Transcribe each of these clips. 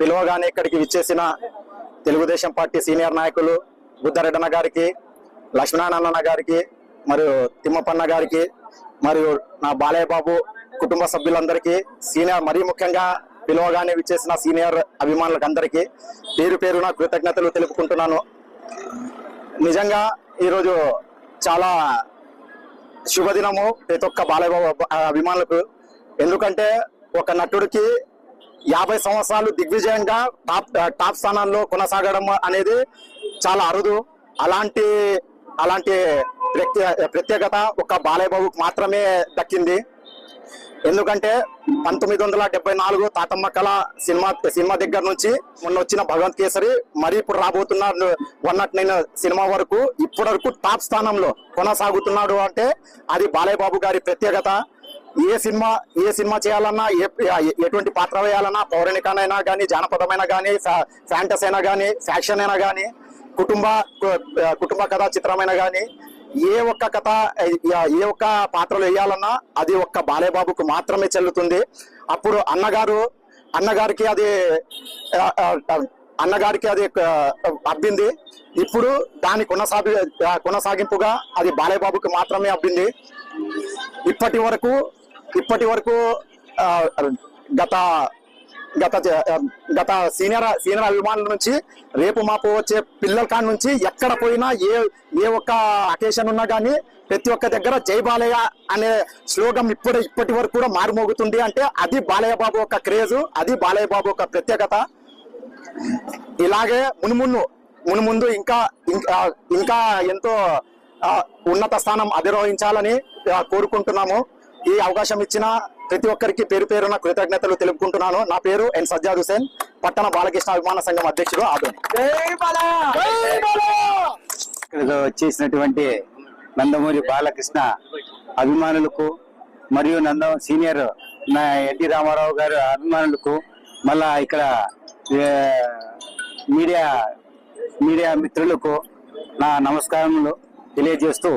పిలువగానే ఇక్కడికి విచ్చేసిన Telugu Desam party senior నాయకులు బుద్ధారెడ్డన్న గారికి, లక్ష్మీనారాయణ గారికి, మరియు తిమ్మపన్న గారికి, మరియు నా బాలయ్య బాబు కుటుంబ సభ్యులందరికీ, సీనియర్ మరీ ముఖ్యంగా పిలువగానే విచ్చేసిన సీనియర్ అభిమానులకు అందరికీ పేరు పేరున కృతజ్ఞతలు తెలుపుకుంటున్నాను. నిజంగా ఈరోజు చాలా శుభదినము ప్రతి ఒక్క బాలయ్య బాబు అభిమానులకు. ఎందుకంటే ఒక నటుడికి 50 సంవత్సరాలు దిగ్విజయంగా టాప్ స్థానాల్లో కొనసాగడం అనేది చాలా అరుదు. అలాంటి ప్రత్యేకత ఒక బాలయ్య బాబుకు మాత్రమే దక్కింది. ఎందుకంటే 1974 తాతమ్మ కళ సినిమా దగ్గర నుంచి మొన్న వచ్చిన భగవంత్ కేసరి, మరి ఇప్పుడు రాబోతున్న 109 సినిమా వరకు ఇప్పటి వరకు టాప్ స్థానంలో కొనసాగుతున్నాడు అంటే అది బాలయ్య బాబు గారి ప్రత్యేకత. ఏ సినిమా చేయాలన్నా, ఎటువంటి పాత్ర వేయాలన్నా, పౌరాణికనైనా కానీ, జానపదమైనా కానీ, ఫ్యాంటసీ అయినా కానీ, ఫ్యాక్షన్ అయినా కానీ, కుటుంబ కథా చిత్రమైనా కానీ, ఏ ఒక్క పాత్రలు వేయాలన్నా అది ఒక్క బాలయ్య బాబుకు మాత్రమే చెల్లుతుంది. అప్పుడు అన్నగారికి అది అబ్బింది. ఇప్పుడు దాని కొనసాగింపుగా అది బాలయ్య బాబుకు మాత్రమే అబ్బింది. ఇప్పటి వరకు గత సీనియర్ అభిమానుల నుంచి రేపు మాపు వచ్చే పిల్లల కాడ నుంచి ఎక్కడ పోయినా ఏ ఒక్క అకేషన్ ఉన్నా కానీ ప్రతి ఒక్క దగ్గర జై బాలయ్య అనే స్లోగన్ ఇప్పటి వరకు కూడా మారుమోగుతుంది. అంటే అది బాలయ్య బాబు ఒక క్రేజు, అది బాలయ్య బాబు ఒక ప్రత్యేకత. ఇలాగే మునుముందు ఇంకా ఎంతో ఉన్నత స్థానం అధిరోహించాలని కోరుకుంటున్నాము. ఈ అవకాశం ఇచ్చిన ప్రతి ఒక్కరికి పేరు పేరున కృతజ్ఞతలు తెలుపుకుంటున్నాను. నా పేరు ఎన్ సజ్జాద్ హుసేన్, పట్టణ బాలకృష్ణ అభిమాన సంఘం అధ్యక్షుడు, ఆదోని. ఇక్కడ వచ్చేసినటువంటి నందమూరి బాలకృష్ణ అభిమానులకు మరియు సీనియర్ ఎన్టీ రామారావు గారు అభిమానులకు, మళ్ళా ఇక్కడ మీడియా మిత్రులకు నా నమస్కారములు తెలియజేస్తూ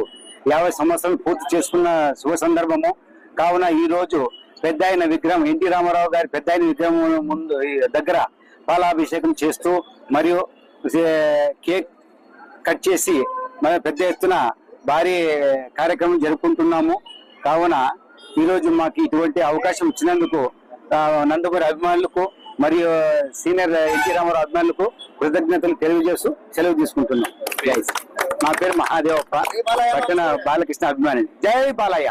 50 సంవత్సరాలు పూర్తి చేసుకున్న శుభ సందర్భము కావున ఈ రోజు పెద్ద ఆయన విగ్రహం, ఎన్టీ రామారావు గారి పెద్ద ఆయన విగ్రహం ముందు దగ్గర పాలాభిషేకం చేస్తూ మరియు కేక్ కట్ చేసి మనం పెద్ద ఎత్తున భారీ కార్యక్రమం జరుపుకుంటున్నాము. కావున ఈరోజు మాకు ఇటువంటి అవకాశం ఇచ్చినందుకు నందమూరి అభిమానులకు మరియు సీనియర్ ఎన్టీ రామారావు అభిమానులకు కృతజ్ఞతలు తెలియజేస్తూ సెలవు తీసుకుంటున్నాం. నా పేరు మహాదేవప్ప, పట్టణ బాలకృష్ణ అభిమాని. జై బాలయ్య.